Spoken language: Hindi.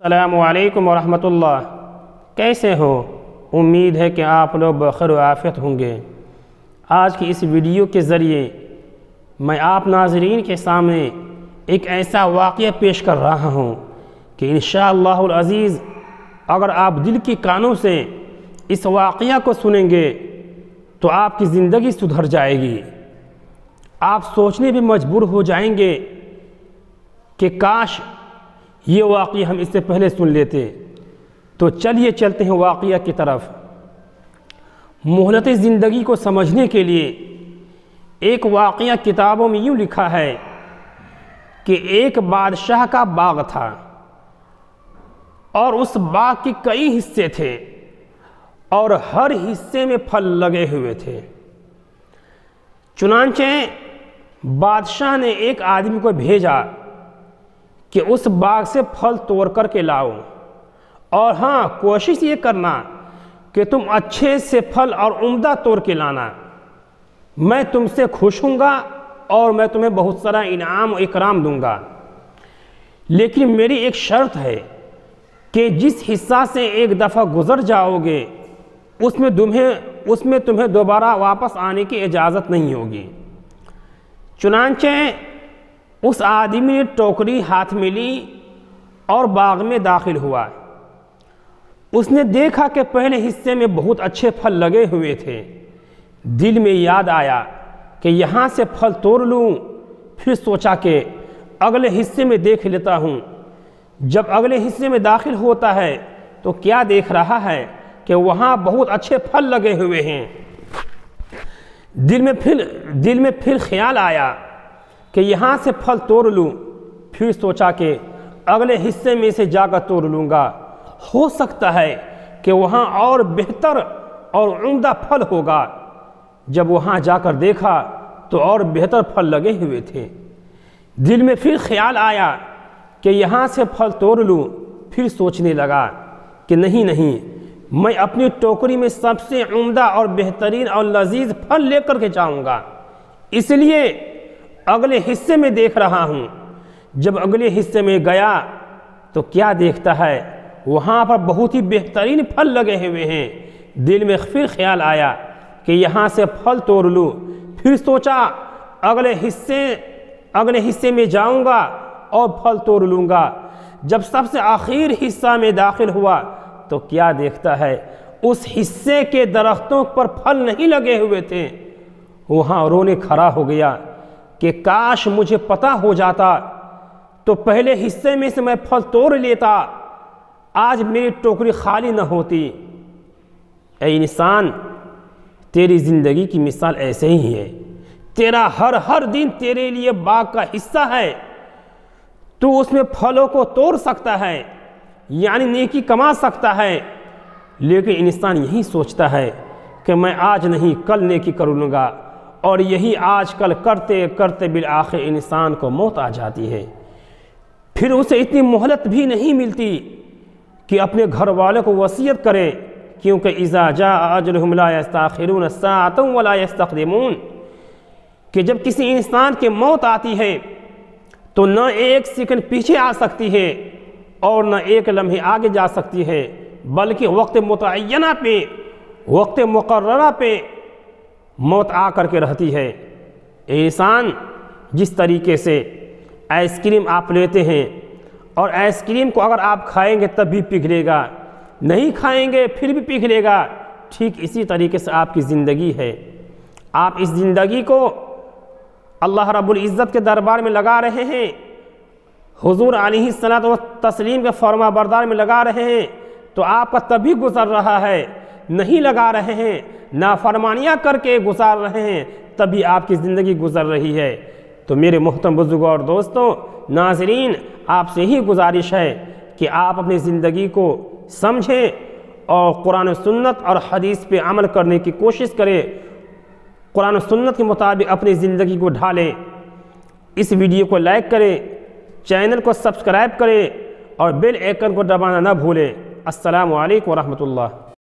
अस्सलामु अलैकुम वरहमतुल्लाह। कैसे हो? उम्मीद है कि आप लोग बखैर व आफियत होंगे। आज की इस वीडियो के ज़रिए मैं आप नाज़रीन के सामने एक ऐसा वाक़या पेश कर रहा हूँ कि इंशाअल्लाहुल अज़ीज़ अगर आप दिल की कानों से इस वाक़या को सुनेंगे तो आपकी ज़िंदगी सुधर जाएगी। आप सोचने भी मजबूर हो जाएंगे कि काश ये वाक़या हम इससे पहले सुन लेते। तो चलिए चलते हैं वाक़या की तरफ। मोहलत ज़िंदगी को समझने के लिए एक वाक़या किताबों में यूँ लिखा है कि एक बादशाह का बाग था और उस बाग के कई हिस्से थे और हर हिस्से में फल लगे हुए थे। चुनांचे बादशाह ने एक आदमी को भेजा कि उस बाग से फल तोड़ कर के लाओ, और हाँ, कोशिश ये करना कि तुम अच्छे से फल और उम्दा तोड़ के लाना। मैं तुमसे खुश हूँगा और मैं तुम्हें बहुत सारा इनाम इकराम दूँगा, लेकिन मेरी एक शर्त है कि जिस हिस्सा से एक दफ़ा गुज़र जाओगे उसमें तुम्हें दोबारा वापस आने की इजाज़त नहीं होगी। चुनांचे उस आदमी ने टोकरी हाथ में ली और बाग में दाखिल हुआ। उसने देखा कि पहले हिस्से में बहुत अच्छे फल लगे हुए थे। दिल में याद आया कि यहाँ से फल तोड़ लूँ। फिर सोचा कि अगले हिस्से में देख लेता हूँ। जब अगले हिस्से में दाखिल होता है तो क्या देख रहा है कि वहाँ बहुत अच्छे फल लगे हुए हैं। दिल में फिर ख्याल आया कि यहाँ से फल तोड़ लूँ। फिर सोचा कि अगले हिस्से में से जाकर तोड़ लूँगा, हो सकता है कि वहाँ और बेहतर और उम्दा फल होगा। जब वहाँ जाकर देखा तो और बेहतर फल लगे हुए थे। दिल में फिर ख्याल आया कि यहाँ से फल तोड़ लूँ। फिर सोचने लगा कि नहीं, मैं अपनी टोकरी में सबसे उम्दा और बेहतरीन और लजीज फल लेकर के जाऊँगा, इसलिए अगले हिस्से में देख रहा हूँ। जब अगले हिस्से में गया तो क्या देखता है, वहाँ पर बहुत ही बेहतरीन फल लगे हुए हैं। दिल में फिर ख्याल आया कि यहाँ से फल तोड़ लूँ। फिर सोचा अगले हिस्से में जाऊँगा और फल तोड़ लूँगा। जब सबसे आखिर हिस्सा में दाखिल हुआ तो क्या देखता है, उस हिस्से के दरख्तों पर फल नहीं लगे हुए थे। वहाँ रोने खड़ा हो गया कि काश मुझे पता हो जाता तो पहले हिस्से में से मैं फल तोड़ लेता, आज मेरी टोकरी खाली न होती। ऐ इंसान, तेरी ज़िंदगी की मिसाल ऐसे ही है। तेरा हर दिन तेरे लिए बाग का हिस्सा है। तू उसमें फलों को तोड़ सकता है, यानी नेकी कमा सकता है, लेकिन इंसान यही सोचता है कि मैं आज नहीं कल नेकी कर लूँगा, और यही आजकल करते करते बिल आखिर इंसान को मौत आ जाती है। फिर उसे इतनी मोहलत भी नहीं मिलती कि अपने घर वालों को वसीयत करे, क्योंकि इज़ा जा अजलहुम ला यस्तखिरून साअतन वला यस्तक़दिमून, कि जब किसी इंसान की मौत आती है तो न एक सेकंड पीछे आ सकती है और न एक लम्हे आगे जा सकती है, बल्कि वक्त मुतअय्यना पे, वक्त मुकर्ररा पे मौत आ करके रहती है। इंसान, जिस तरीके से आइसक्रीम आप लेते हैं और आइसक्रीम को अगर आप खाएंगे तब भी पिघलेगा, नहीं खाएंगे फिर भी पिघलेगा, ठीक इसी तरीके से आपकी ज़िंदगी है। आप इस ज़िंदगी को अल्लाह रब्बुल इज़्ज़त के दरबार में लगा रहे हैं, हुज़ूर अलैहिस्सलातु व तस्लीम के फरमा बरदार में लगा रहे हैं तो आपका तभी गुज़र रहा है। नहीं लगा रहे हैं, नाफरमानियाँ करके गुजार रहे हैं, तभी आपकी ज़िंदगी गुज़र रही है। तो मेरे मोहतरम बुज़ुर्गों और दोस्तों, नाज़रीन, आपसे ही गुजारिश है कि आप अपनी ज़िंदगी को समझें और कुरान सुन्नत और हदीस पे अमल करने की कोशिश करें। कुरान सुन्नत के मुताबिक अपनी ज़िंदगी को ढालें। इस वीडियो को लाइक करें, चैनल को सब्सक्राइब करें और बेल आइकन को दबाना न भूलें। अस्सलामु अलैकुम व रहमतुल्लाह।